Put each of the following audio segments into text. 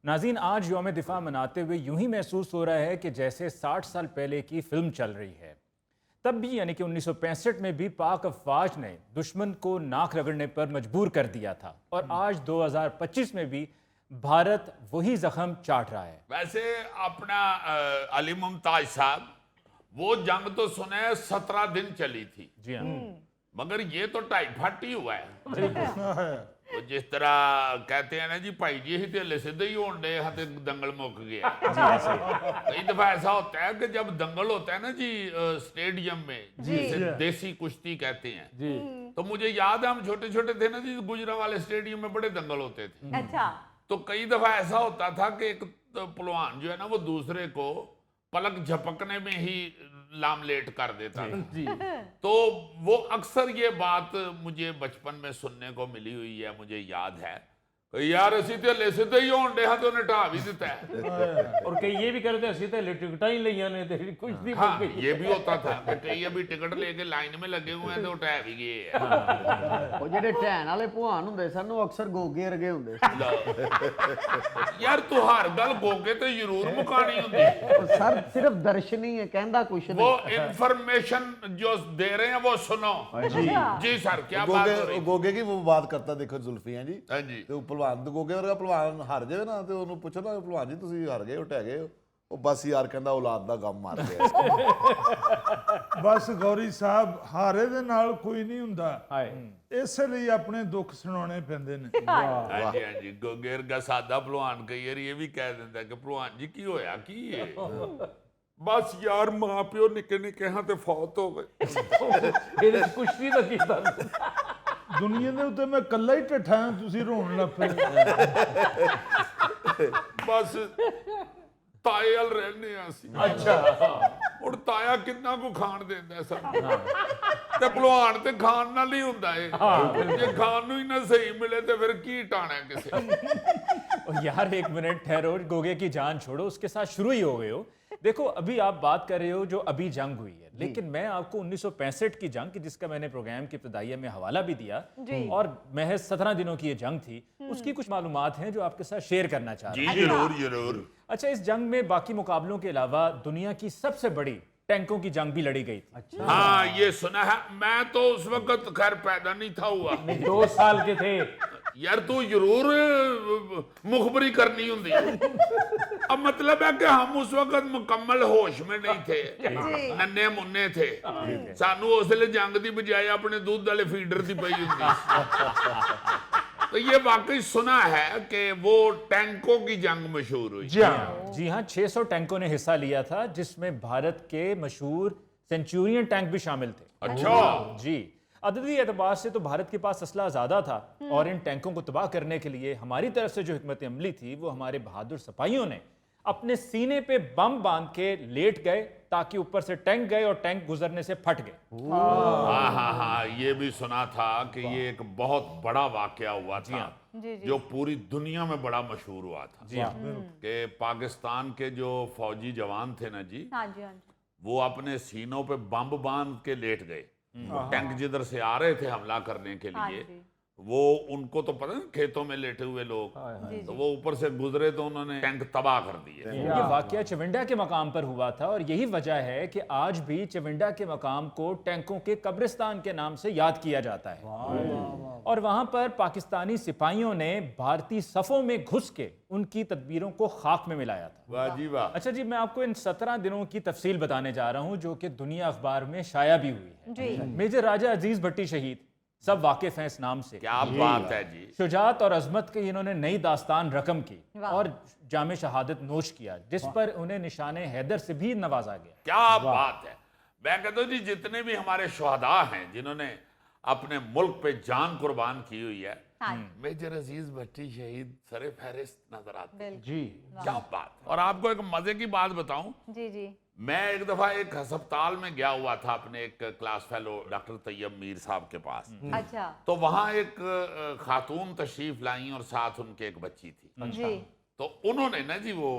ناظرین، آج یوم دفاع مناتے ہوئے یوں ہی محسوس ہو رہا ہے کہ جیسے 60 سال پہلے کی فلم چل رہی ہے۔ تب بھی یعنی کہ 1965 میں بھی پاک افواج نے دشمن کو ناک رگڑنے پر مجبور کر دیا تھا، اور آج 2025 میں بھی بھارت وہی زخم چاٹ رہا ہے۔ ویسے اپنا علی ممتاز صاحب، وہ جنگ تو سنے 17 دن چلی تھی، جی ہاں، مگر یہ تو 2.5 ہی ہوا ہے۔ وہ جس طرح کہتے ہیں نا جی بھائی جی ہی تھے سدھے ہی ہون ڈے ہاں تے دنگل مک گیا۔ کئی دفعہ ایسا ہوتا ہے کہ جب دنگل ہوتا ہے نا جی اسٹیڈیم میں، جسے دیسی کشتی کہتے ہیں، تو مجھے یاد ہے ہم چھوٹے چھوٹے تھے نا جی، گجرانوالے اسٹیڈیم میں بڑے دنگل ہوتے تھے۔ اچھا، تو کئی دفعہ ایسا ہوتا تھا کہ ایک پلوان جو ہے نا وہ دوسرے کو پلک جھپکنے میں ہی لاملیٹ کر دیتا تھا۔ تو وہ اکثر یہ بات مجھے بچپن میں سننے کو ملی ہوئی ہے، مجھے یاد ہے یار اسی تے لے سدھے ہی ہون ڈے ہاں تو انہیں ٹھا بھی دیتا ہے۔ اور کئی یہ بھی کرتے ہیں اسی تے ٹکٹاں ہی لے آنے تے کچھ نہیں ہاں یہ بھی ہوتا تھا کہ کئی ابھی ٹکٹ لے کے لائن میں لگے ہوئے ہیں تو ٹھا بھی گئے ہیں۔ وہ جڑے ٹہن والے پوہان ہوندے سن وہ اکثر گوگے ورگے ہوندے سن۔ یار تو ہر گل گوگے تے ضرور مکانی ہوندی، سر صرف درشنی ہے، کہندا کچھ نہیں۔ وہ انفارمیشن جو دے رہے ہیں وہ سنو۔ جی سر کیا بات ہو رہی؟ گوگے کی وہ بات کرتا دیکھو زلفی ہیں جی، ہاں جی، تو پہلوان تو گوگے ورگا پہلوان ہار جائے نا تو انہوں پوچھو نا پہلوان جی تسی ہار گئے ہو ٹہ گئے ہو، وہ بس یار کہندا اولاد دا غم مار گیا۔ بس گوری صاحب ہارے دے نال کوئی نہیں ہوندا، ہائے اس لیے اپنے دکھ سنانے پیندے نے۔ ہاں جی ہاں جی، گوگے ورگا سادہ پہلوان کئی بار یہ بھی کہہ دیتا ہے کہ پہلوان جی کی ہویا کی ہے؟ بس یار ماں پیو نکے نکے ہاں تے فوت ہو گئے۔ یہ کشتی دا کیتا دنیا دے اوتے میں کلا ہی ٹٹھا ہاں، تسی رون لگ پے۔ بس تائے ال رہنے آسی۔ اچھا اور تایا کتنا کو کھان دیندا ہے سب تے پہلوان تے کھان نال ہی ہوندا ہے، جے کھان نو ہی نہ صحیح ملے تے پھر کی ٹانا ہے کسے۔ یار ایک منٹ ٹھہرو، گوگے کی جان چھوڑو، اس کے ساتھ شروع ہی ہو گئے ہو۔ دیکھو ابھی آپ بات کر رہے ہو جو ابھی جنگ ہوئی ہے، لیکن میں آپ کو 1965 کی جنگ، جس کا میں نے پروگرام کی ابتدائیہ میں حوالہ بھی دیا اور محض 17 دنوں کی یہ جنگ تھی، اس کی کچھ معلومات ہیں جو آپ کے ساتھ شیئر کرنا چاہ رہا ہوں۔ جی ضرور ضرور۔ اچھا، اس جنگ میں باقی مقابلوں کے علاوہ دنیا کی سب سے بڑی ٹینکوں کی جنگ بھی لڑی گئی تھی۔ ہاں یہ سنا ہے، میں تو اس وقت خیر پیدا نہیں تھا ہوا۔ 2 سال کے تھے۔ یار تو ضرور مخبری کرنی ہوندی۔ اب مطلب ہے کہ ہم اس وقت مکمل ہوش میں نہیں تھے، ننے منے تھے، سانو اس لئے جنگ دی بجائے اپنے دودھ والے فیڈر دی پئی ہوندی۔ تو یہ واقعی سنا ہے کہ وہ ٹینکوں کی جنگ مشہور ہوئی۔ جی ہاں، 600 ٹینکوں نے حصہ لیا تھا، جس میں بھارت کے مشہور سینچورین ٹینک بھی شامل تھے۔ اچھا جی، عددی اعتبار سے تو بھارت کے پاس اسلحہ زیادہ تھا، اور ان ٹینکوں کو تباہ کرنے کے لیے ہماری طرف سے جو حکمت عملی تھی وہ ہمارے بہادر سپاہیوں نے اپنے سینے پہ بم باندھ کے لیٹ گئے تاکہ اوپر سے ٹینک گئے اور ٹینک گزرنے سے پھٹ گئے۔ ہاں ہاں ہاں، یہ بھی سنا تھا کہ یہ ایک بہت بڑا واقعہ ہوا تھا جو پوری دنیا میں بڑا مشہور ہوا تھا، کہ پاکستان کے جو فوجی جوان تھے نا جی، وہ اپنے سینوں پہ بم باندھ کے لیٹ گئے۔ ٹینک جدھر سے آ رہے تھے حملہ کرنے کے لیے، وہ ان کو تو پتہ نہیں کھیتوں میں لیٹے ہوئے لوگ، تو وہ اوپر سے گزرے تو انہوں نے ٹینک تباہ کر دیے۔ یہ واقعہ چونڈا کے مقام پر ہوا تھا، اور یہی وجہ ہے کہ آج بھی چونڈا کے مقام کو ٹینکوں کے قبرستان کے نام سے یاد کیا جاتا ہے، اور وہاں پر پاکستانی سپاہیوں نے بھارتی صفوں میں گھس کے ان کی تدبیروں کو خاک میں ملایا تھا۔ واہ جی واہ۔ اچھا جی، میں آپ کو ان 17 دنوں کی تفصیل بتانے جا رہا ہوں جو کہ دنیا اخبار میں شائع بھی ہوئی ہے۔ میجر راجہ عزیز بھٹی شہید، سب واقف ہیں اس نام سے۔ کیا بات ہے جی۔ شجاعت اور عظمت کی انہوں نے نئی داستان رقم کی اور جام شہادت نوش کیا، جس پر انہیں نشان حیدر سے بھی نوازا گیا۔ کیا بات ہے۔ میں کہتا ہوں جی جتنے بھی ہمارے شہداء ہیں جنہوں نے اپنے ملک پہ جان قربان کی ہوئی ہے، میجر عزیز بھٹی شہید سر فہرست نظر آتے ہیں۔ جی کیا بات۔ اور آپ کو ایک مزے کی بات بتاؤں، میں ایک دفعہ ایک ہسپتال میں گیا ہوا تھا اپنے ایک کلاس فیلو ڈاکٹر طیب میر صاحب کے پاس، تو وہاں ایک خاتون تشریف لائیں اور ساتھ ان کے ایک بچی تھی، تو انہوں نے نا جی وہ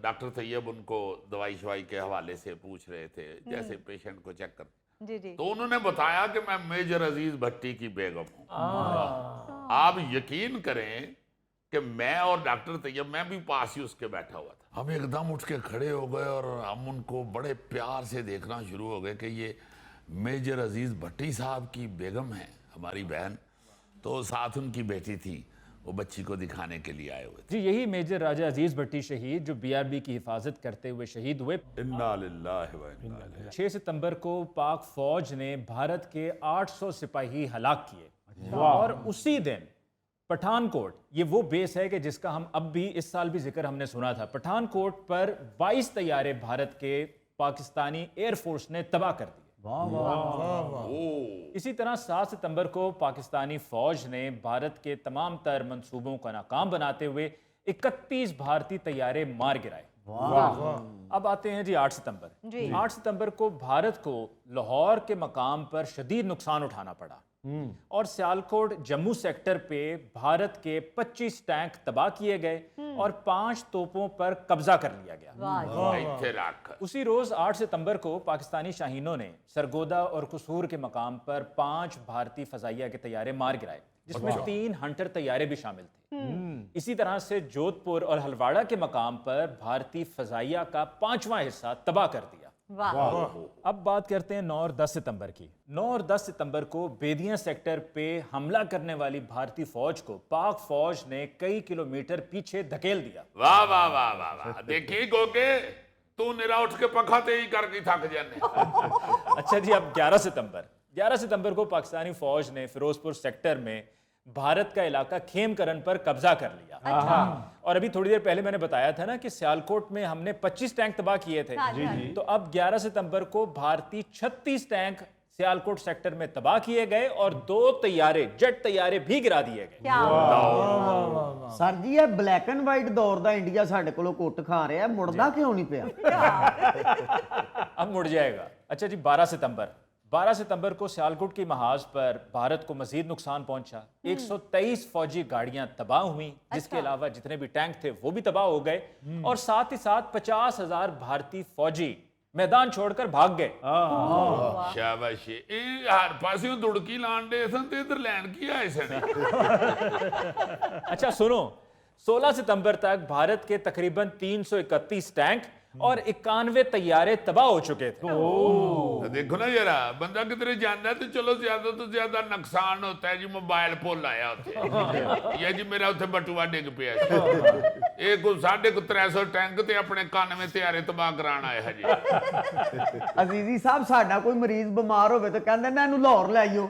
ڈاکٹر طیب ان کو دوائی شوائی کے حوالے سے پوچھ رہے تھے، جیسے پیشنٹ کو چیک کرتے، تو انہوں نے بتایا کہ میں میجر عزیز بھٹی کی بیگم ہوں۔ آپ یقین کریں کہ میں اور ڈاکٹر طیب، میں بھی پاس ہی اس کے بیٹھا ہوا تھا، ہم ایک دم اٹھ کے کھڑے ہو گئے اور ہم ان کو بڑے پیار سے دیکھنا شروع ہو گئے کہ یہ میجر عزیز بھٹی صاحب کی بیگم ہیں، ہماری بہن، تو ساتھ ان کی بیٹی تھی، وہ بچی کو دکھانے کے لیے آئے ہوئے تھے۔ جی یہی میجر راجہ عزیز بھٹی شہید جو BRB کی حفاظت کرتے ہوئے شہید ہوئے۔ انا للہ و انا الیہ۔ 6 ستمبر کو پاک فوج نے بھارت کے 800 سپاہی ہلاک کیے، اور اسی دن پٹھان کوٹ، یہ وہ بیس ہے کہ جس کا ہم اب بھی اس سال بھی ذکر ہم نے سنا تھا، پٹھان کوٹ پر 22 طیارے بھارت کے پاکستانی ایئر فورس نے تباہ کر دیے۔ اسی طرح 7 ستمبر کو پاکستانی فوج نے بھارت کے تمام تر منصوبوں کا ناکام بناتے ہوئے 31 بھارتی طیارے مار گرائے۔ اب آتے ہیں جی 8 ستمبر۔ 8 ستمبر کو بھارت کو لاہور کے مقام پر شدید نقصان اٹھانا پڑا، اور سیالکوٹ جموں سیکٹر پہ بھارت کے 25 ٹینک تباہ کیے گئے اور 5 توپوں پر قبضہ کر لیا گیا۔ اسی روز 8 ستمبر کو پاکستانی شاہینوں نے سرگودا اور قصور کے مقام پر 5 بھارتی فضائیہ کے طیارے مار گرائے، جس میں 3 ہنٹر طیارے بھی شامل تھے۔ اسی طرح سے جودھ پور اور ہلواڑہ کے مقام پر بھارتی فضائیہ کا 5واں حصہ تباہ کر دیا۔ اب بات کرتے ہیں 9 اور 10 ستمبر کی۔ 9 اور 10 ستمبر کو بیدیاں سیکٹر پہ حملہ کرنے والی بھارتی فوج کو پاک فوج نے کئی کلومیٹر پیچھے دھکیل دیا۔ واہ واہ واہ واہ واہ، دیکھی گوگے تو نرا اٹھ کے پنکھا تے ہی کر کے تھک جانے۔ اچھا جی، اب 11 ستمبر کو پاکستانی فوج نے فیروز پور سیکٹر میں بھارت کا علاقہ کھیم کرن پر قبضہ کر لیا۔ اور ابھی تھوڑی دیر پہلے میں نے بتایا تھا نا کہ سیالکوٹ میں ہم نے 25 ٹینک تباہ کیے تھے، تو اب 11 ستمبر کو بھارتی 36 ٹینک سیالکوٹ سیکٹر میں تباہ کیے گئے اور 2 طیارے جٹ طیارے بھی گرا دیے گئے۔ سر جی یہ بلیک اینڈ وائٹ دور دا انڈیا ساڈے کولوں کٹ کھا رہا ہے، مڑدا کیوں نہیں پیا؟ اب مڑ جائے گا۔ اچھا جی 12 ستمبر کو سیالکوٹ کی محاذ پر بھارت کو مزید نقصان پہنچا۔ 123 فوجی گاڑیاں تباہ ہوئیں، جس کے علاوہ جتنے بھی ٹینک تھے وہ بھی تباہ ہو گئے، اور ساتھ ہی ساتھ 50,000 بھارتی فوجی میدان چھوڑ کر بھاگ گئے۔ شاباشی، ہر پاسیوں دڑکی لان دے سن تے ادھر لین کی آئے سن۔ اچھا سنو، 16 ستمبر تک بھارت کے تقریباً 331 ٹینک اور 91 طیارے تباہ ہو چکے تھے۔ دیکھو نا یارا، بندہ کدھر جانا ہے تو چلو زیادہ تو زیادہ نقصان ہوتا ہے جی، موبائل بھول آیا ہوتے یا جی میرا اتنے بٹوا ڈگ پیا، ایک 350 ٹینک تے اپنے 91 طیارے تباہ کرانا ہے جی۔ عزیزی صاحب ساڈا کوئی مریض بیمار ہوئے تو کہندے میں انہوں لاہور لے آئیو،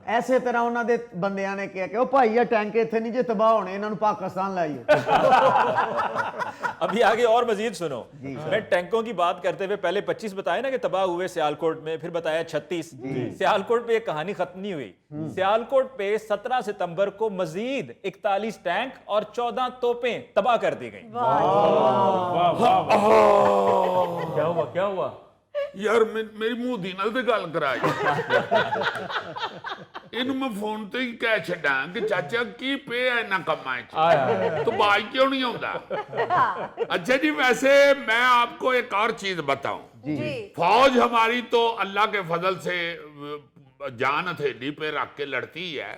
ایسے طرح انہوں دے بندیاں نے کہا کہ او بھائی یہ ٹینک ایتھے نہیں جے تباہ ہونے، انہوں پاکستان لے آئیو۔ ابھی آگے اور مزید سنو، میں ٹینکوں کی بات کرتے ہوئے پہلے 25 بتائے نا کہ تباہ ہوئے سیالکوٹ میں، پھر بتایا 36۔ سیالکوٹ پہ یہ کہانی ختم نہیں ہوئی، سیالکوٹ پہ 17 ستمبر کو مزید 41 ٹینک اور 14 توپیں تباہ کر دی گئیں۔ کیا ہوا؟ یار میری منہ دینا تے گل کرائی، انہوں میں فون تے ہی کہہ چھڈاں کہ چاچا کی پے ہے نہ کمائیں تو بائی کیوں نہیں ہوتا۔ اچھا جی ویسے میں آپ کو ایک اور چیز بتاؤں، فوج ہماری تو اللہ کے فضل سے جان ہتھیلی پہ رکھ کے لڑتی ہے،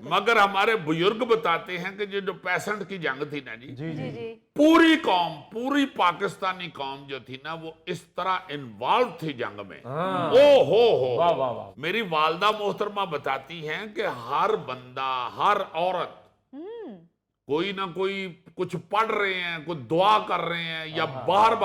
مگر ہمارے بزرگ بتاتے ہیں کہ جو 65 کی جنگ تھی نا جی، پوری قوم، پوری پاکستانی قوم جو تھی نا وہ اس طرح انوالو تھی جنگ میں۔ او ہو میری والدہ محترمہ بتاتی ہیں کہ ہر بندہ، ہر عورت کوئی نہ کوئی کچھ پڑھ رہے ہیں، کوئی دعا کر رہے ہیں یا باہر